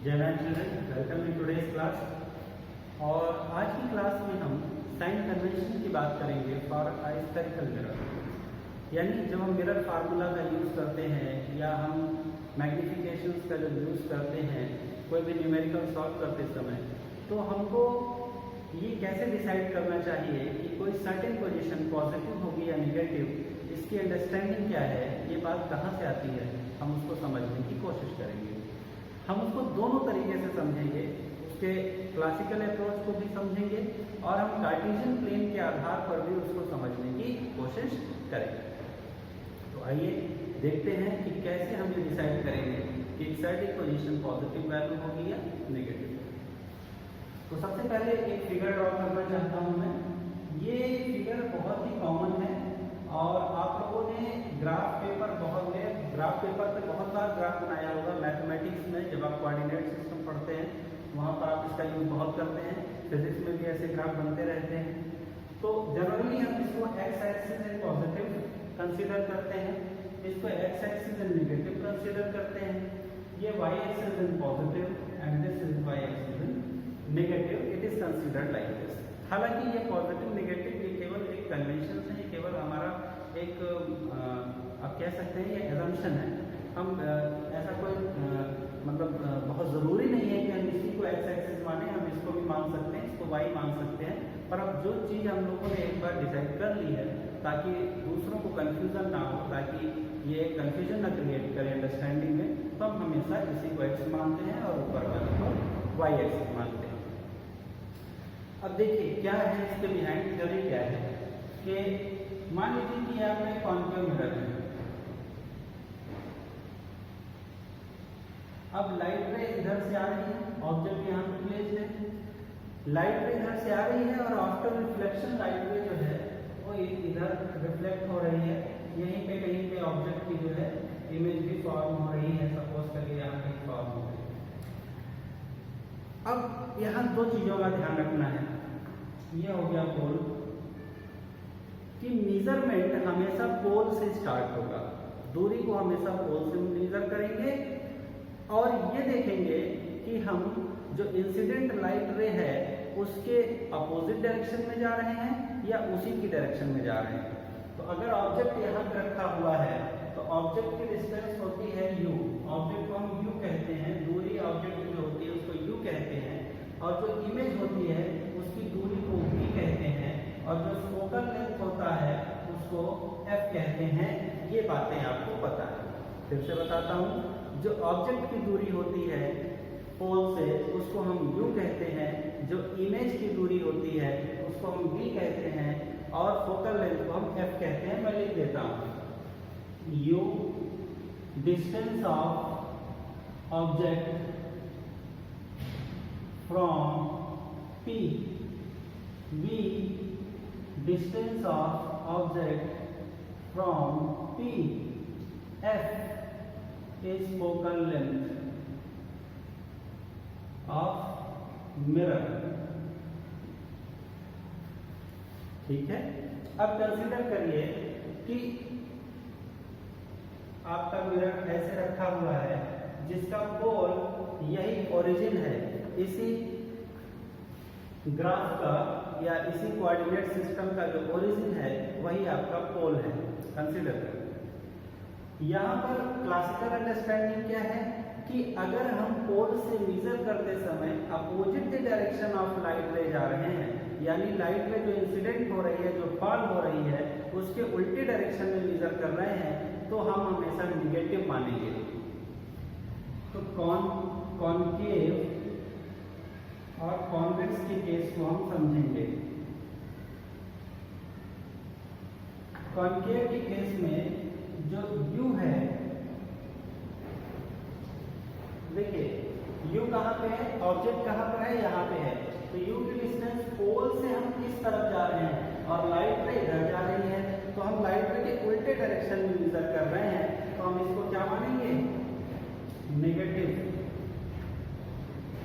जय ma'am children, welcome in today's class. और आज की क्लास में हम साइन कन्वेंशन की बात करेंगे फॉर अ स्फेरिकल मिरर। यानी जब हम मिरर फार्मूला का यूज़ करते हैं या हम मैग्निफिकेशंस का जब यूज़ करते हैं कोई भी न्यूमेरिकल सॉल्व करते समय, तो हमको ये कैसे डिसाइड करना चाहिए कि कोई सर्टेन पोजीशन पॉजिटिव होगी या नेगेटिव, इसकी अंडरस्टैंडिंग क्या है, ये बात कहाँ से आती है, हम उसको समझने की कोशिश करेंगे। हम उसको दोनों तरीके से समझेंगे, उसके क्लासिकल अप्रोच को भी समझेंगे और हम कार्टेशियन प्लेन के आधार पर भी उसको समझने की कोशिश करेंगे। तो आइए देखते हैं कि कैसे हम ये डिसाइड करेंगे कि एक सर्टेन पोजीशन पॉजिटिव वैल्यू होगी या नेगेटिव। तो सबसे पहले एक फिगर ड्रॉ करना चाहता हूँ मैं। ये फिगर बहुत ही कॉमन है और आप लोगों ने ग्राफ पेपर पे बहुत बार ग्राफ बनाया होगा। मैथमेटिक्स में जब आप कोऑर्डिनेट सिस्टम पढ़ते हैं वहाँ पर आप इसका यूज बहुत करते हैं। फिजिक्स में भी ऐसे ग्राफ बनते रहते हैं। तो जनरली हम इसको x axis and positive consider करते हैं, इसको x axis and negative consider करते हैं। ये y axis and positive and this is y axis and negative. It is considered like this. हालांकि ये पॉजिटिव नेगेटिव ये केवल एक कन्वेंशन है, ये केवल हमारा एक आप कह सकते हैं ये एजम्पशन है। हम ऐसा कोई बहुत ज़रूरी नहीं है कि हम इसी को एक्स एक्सिस माने, हम इसको भी मान सकते हैं, इसको वाई मान सकते हैं। पर अब जो चीज़ हम लोगों ने एक बार डिसाइड कर ली है ताकि दूसरों को कन्फ्यूज़न ना हो, ताकि ये कन्फ्यूजन ना क्रिएट करे अंडरस्टैंडिंग में, तो हम हमेशा इसी को एक्स मानते हैं और ऊपर वाले को वाई एक्सिस मानते हैं। अब देखिए क्या है इसके बिहाइंड थ्योरी क्या है कि मान लीजिए कि यहाँ पे कॉन्केव मिरर है। अब लाइट रे इधर से आ रही है, ऑब्जेक्ट यहाँ पे प्लेस है, लाइट रे इधर से आ रही है और आफ्टर रिफ्लेक्शन लाइट रे जो है वो इधर रिफ्लेक्ट हो रही है। यहीं पे कहीं पे ऑब्जेक्ट की जो है इमेज भी फॉर्म हो रही है, सपोज करिए यहाँ पे फॉर्म हो रही है। अब यहाँ दो चीजों का ध्यान रखना है। ये हो गया पोल कि मेजरमेंट हमेशा पोल से स्टार्ट होगा, दूरी को हमेशा पोल से मेजर करेंगे और ये देखेंगे कि हम जो इंसिडेंट लाइट रे है उसके अपोजिट डायरेक्शन में जा रहे हैं या उसी की डायरेक्शन में जा रहे हैं। तो अगर ऑब्जेक्ट यहाँ पे रखा हुआ है तो ऑब्जेक्ट की डिस्टेंस होती है u, ऑब्जेक्ट को हम u कहते हैं, दूरी ऑब्जेक्ट जो होती है उसको u कहते हैं, और जो इमेज होती है उसकी दूरी को v कहते हैं, और जो फोकल लेंथ होता है उसको f कहते हैं। ये बातें आपको पता है। फिर से बताता हूँ, जो ऑब्जेक्ट की दूरी होती है पोल से उसको हम u कहते हैं, जो इमेज की दूरी होती है उसको हम v कहते हैं, और फोकल लेंथ को हम f कहते हैं। मैं लिख देता हूँ, u distance of object from p, v distance of object from p, f is focal length of mirror। ठीक है। अब कंसीडर करिए कि आपका मिरर ऐसे रखा हुआ है जिसका पोल यही ओरिजिन है, इसी ग्राफ का या इसी कोऑर्डिनेट सिस्टम का जो ओरिजिन है वही आपका पोल है। कंसीडर करिए यहाँ पर क्लासिकल अंडरस्टैंडिंग क्या है कि अगर हम पोल से मेजर करते समय अपोजिट डायरेक्शन ऑफ लाइट रे जा रहे हैं, यानी लाइट रे जो इंसिडेंट हो रही है, जो फॉल हो रही है, उसके उल्टे डायरेक्शन में मेजर कर रहे हैं, तो हम हमेशा निगेटिव मानेंगे। तो कॉनकेव और कॉन्वेक्स के केस को हम समझेंगे। कॉनकेव के केस में जो u है, देखिए u कहाँ पे है, ऑब्जेक्ट कहाँ पर है, यहाँ पे है। तो u की डिस्टेंस पोल से हम किस तरफ जा रहे हैं और लाइट रे इधर जा रही है, तो हम लाइट रे के उल्टे डायरेक्शन में मेजर कर रहे हैं, तो हम इसको क्या मानेंगे, नेगेटिव।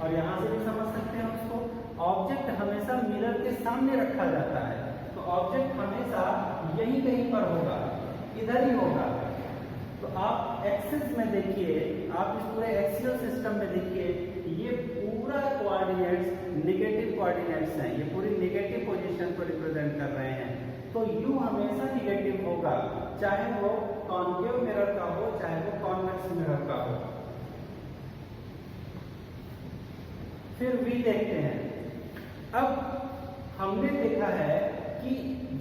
और यहाँ से भी समझ सकते हैं उसको, ऑब्जेक्ट हमेशा मिरर के सामने रखा जाता है, तो ऑब्जेक्ट हमेशा यहीं कहीं पर होगा, इधर ही होगा। तो आप एक्सिस में देखिए, आप इस पूरे एक्सियल सिस्टम में देखिए, ये पूरा कोऑर्डिनेट्स नेगेटिव कोऑर्डिनेट्स हैं, ये पूरी नेगेटिव पोजीशन को रिप्रेजेंट कर रहे हैं। तो U हमेशा नेगेटिव होगा, चाहे वो कॉन्केव मिरर का हो चाहे वो कॉन्वेक्स मिरर का हो। फिर V देखते हैं। अब हमने देखा है कि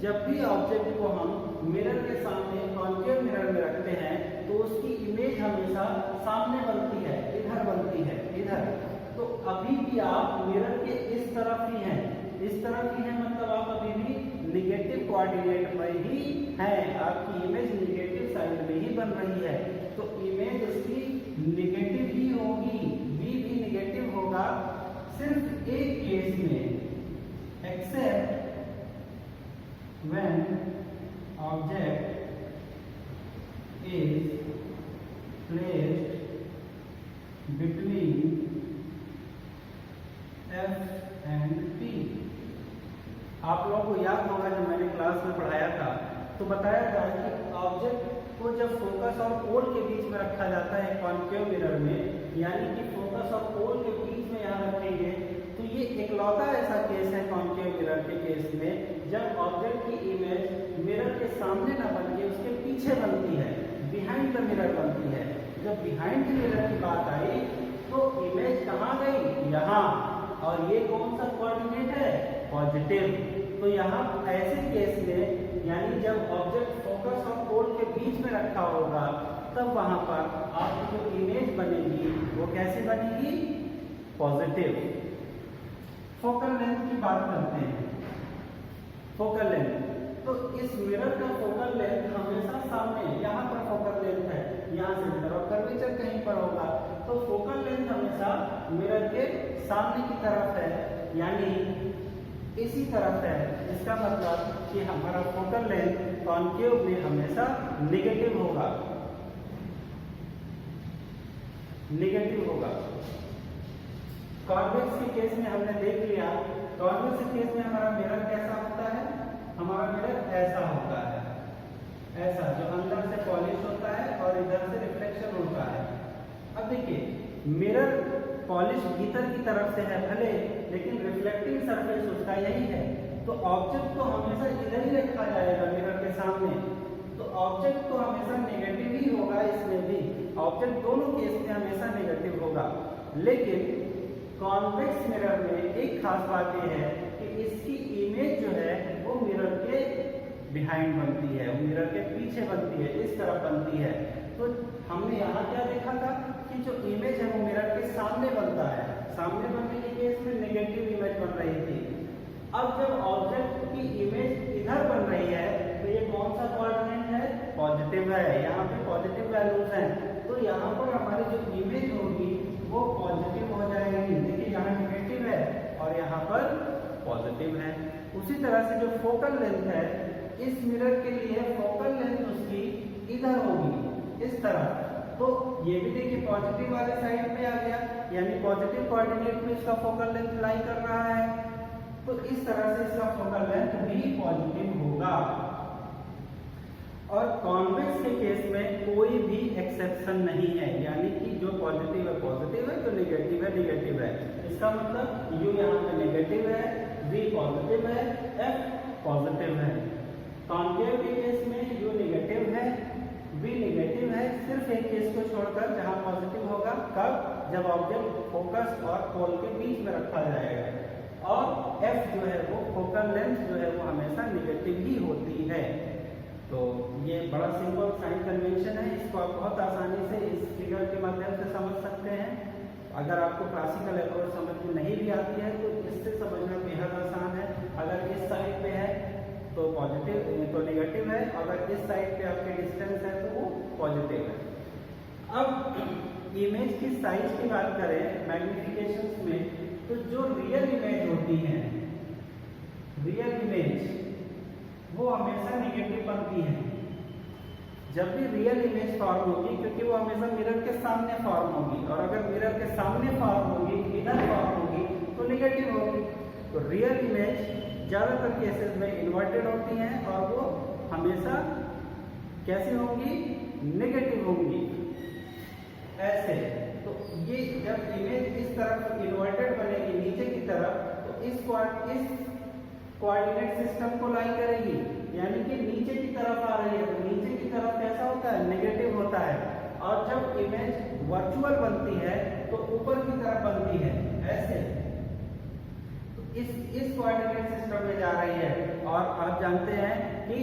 जब भी ऑब्जेक्ट को हम मिरर के सामने कॉन्केव मिरर में रखते हैं तो उसकी इमेज हमेशा सामने बनती है, इधर बनती है, इधर। तो अभी भी आप मिरर के इस तरफ ही हैं, इस तरफ ही हैं, मतलब आप अभी भी निगेटिव कोऑर्डिनेट में ही हैं, आपकी इमेज निगेटिव साइड में ही बन रही है। तो इमेज उसकी निगेटिव ही होगी, V भी निगेटिव होगा, सिर्फ एक केस में, except when object is placed between F and P। आप लोगों को याद होगा जब मैंने क्लास में पढ़ाया था तो बताया था कि ऑब्जेक्ट को जब फोकस और पोल के बीच में रखा जाता है कॉन्केव मिरर में, यानी कि फोकस और पोल के बीच में यहाँ रखेंगे, तो ये इकलौता ऐसा केस है कॉन्केव मिरर के केस में जब ऑब्जेक्ट की इमेज मिरर के सामने न बन के उसके पीछे बनती है, बिहाइंड द मिरर बनती है। जब बिहाइंड द मिरर की बात आई तो इमेज कहाँ गई, यहाँ, और ये कौन सा कोऑर्डिनेट है, पॉजिटिव। तो यहाँ ऐसे केस में यानी जब ऑब्जेक्ट फोकस और पोल के बीच में रखा होगा तब वहां पर आपकी जो इमेज बनेगी वो कैसी बनेगी, पॉजिटिव। फोकल लेंथ की बात करते हैं। फोकल लेंथ, तो इस मिरर का फोकल लेंथ हमेशा सामने, यहाँ पर फोकल लेंथ है, यहाँ सेंटर ऑफ कर्वेचर कहीं पर होगा, तो फोकल लेंथ हमेशा मिरर के सामने की तरफ है, यानी इसी तरफ है। इसका मतलब कि हमारा फोकल लेंथ कॉन्केव में हमेशा नेगेटिव होगा, नेगेटिव होगा। कॉन्वेक्स के केस में हमने देख लिया, कॉन्वेक्स के केस में हमारा मिरर कैसा होता है, हमारा मिरर ऐसा होता है, ऐसा, जो अंदर से पॉलिश होता है और इधर से रिफ्लेक्शन होता है। अब देखिए मिरर पॉलिश भीतर की तरफ से है भले, लेकिन रिफ्लेक्टिंग सरफेस उसका यही है, तो ऑब्जेक्ट को हमेशा इधर ही रखा जाएगा मिरर के सामने, तो ऑब्जेक्ट तो हमेशा नेगेटिव ही होगा, इसमें भी ऑब्जेक्ट दोनों केस में हमेशा नेगेटिव होगा। लेकिन कॉन्वेक्स मिरर में एक खास बात यह है कि इसकी इमेज जो है वो मिरर के बिहाइंड बनती है, वो मिरर के पीछे बनती है, इस तरफ बनती है। तो हमने यहाँ क्या देखा था कि जो इमेज है वो मिरर के सामने बनता है, सामने बनने के केस में नेगेटिव इमेज बन रही थी। अब जब ऑब्जेक्ट की इमेज इधर बन रही है तो ये कौन सा कोऑर्डिनेट है, पॉजिटिव है, यहाँ पे पॉजिटिव वैल्यूज हैं, तो यहाँ पर हमारी जो इमेज होगी वो पॉजिटिव हो जाएगी। देखिए यहाँ नेगेटिव है और यहाँ पर पॉजिटिव है। उसी तरह से जो फोकल लेंथ है इस मिरर के लिए फोकल लेंथ उसकी इधर होगी, इस तरह। तो ये भी देखिए पॉजिटिव वाले साइड पे आ गया, यानी पॉजिटिव कोऑर्डिनेट में इसका फोकल लेंथ लाई कर रहा है, तो इस तरह से इसका फोकल लेंथ भी पॉजिटिव होगा। और कॉन्वेक्स के केस में कोई भी एक्सेप्शन नहीं है, यानी कि जो पॉजिटिव है पॉजिटिव है, जो नेगेटिव है नेगेटिव है। इसका मतलब U यहाँ पे नेगेटिव है, V पॉजिटिव है, F पॉजिटिव है। कॉन्केव के केस में U नेगेटिव है, V नेगेटिव है, सिर्फ एक केस को छोड़कर जहां पॉजिटिव होगा, कब, जब ऑब्जेक्ट फोकस और पोल के बीच में रखा जाएगा। और F जो है वो फोकल लेंथ जो है वो हमेशा नेगेटिव ही होती है। तो ये बड़ा सिंपल साइन कन्वेंशन है, इसको आप बहुत आसानी से इस फिगर के माध्यम से समझ सकते हैं। अगर आपको क्लासिकल अप्रोच समझ में नहीं भी आती है तो इससे समझना बेहद आसान है। अगर इस साइड पे है तो पॉजिटिव, तो नेगेटिव है, अगर इस साइड पे आपके डिस्टेंस है तो वो पॉजिटिव है। अब इमेज की साइज की बात करें मैग्निफिकेशंस में, तो जो रियल इमेज होती है, रियल इमेज वो हमेशा नेगेटिव बनती है। जब भी रियल इमेज फॉर्म होगी, क्योंकि वो हमेशा मिरर के सामने फॉर्म होगी, और अगर मिरर के सामने फॉर्म होगी, इधर फॉर्म होगी तो नेगेटिव होगी। तो रियल इमेज ज़्यादातर केसेस में इन्वर्टेड होती हैं और वो हमेशा कैसी होंगी, नेगेटिव होंगी, ऐसे। तो ये जब इमेज इस तरफ इन्वर्टेड बनेगी नीचे की तरफ, तो इस कोऑर्डिनेट सिस्टम को लाई करेगी, यानी कि नीचे की तरफ आ रही है, तो नीचे की तरफ कैसा होता है, नेगेटिव होता है। और जब इमेज वर्चुअल बनती है तो ऊपर की तरफ बनती है ऐसे, तो इस कोऑर्डिनेट सिस्टम में जा रही है। और आप जानते हैं कि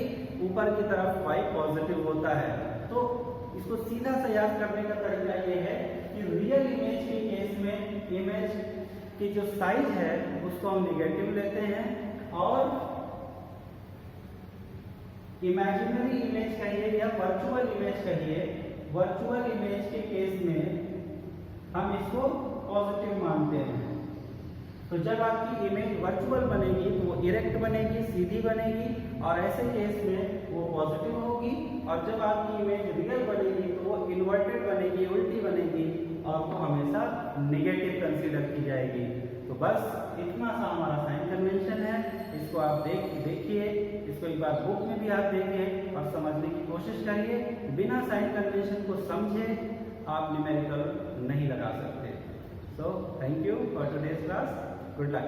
ऊपर की तरफ y पॉजिटिव होता है। तो इसको सीधा सा याद करने का तरीका ये है कि रियल इमेज के केस में इमेज की जो साइज है उसको हम निगेटिव लेते हैं, और इमेजिनरी इमेज कहिए या वर्चुअल इमेज कहिए, वर्चुअल इमेज के केस में हम इसको पॉजिटिव मानते हैं। तो जब आपकी इमेज वर्चुअल बनेगी तो वो इरेक्ट बनेगी, सीधी बनेगी, और ऐसे केस में वो पॉजिटिव होगी। और जब आपकी इमेज रियल बनेगी तो वो इन्वर्टेड बनेगी, उल्टी बनेगी, और वो हमेशा नेगेटिव कंसीडर की जाएगी। तो बस इतना सा हमारा साइन कन्वेंशन है। इसको आप देखिए, इसको एक बार बुक में भी आप देखिए और समझने की कोशिश करिए। बिना साइन कन्वेंशन को समझे आप न्यूमेरिकल नहीं लगा सकते। So thank you for today's class. Good luck.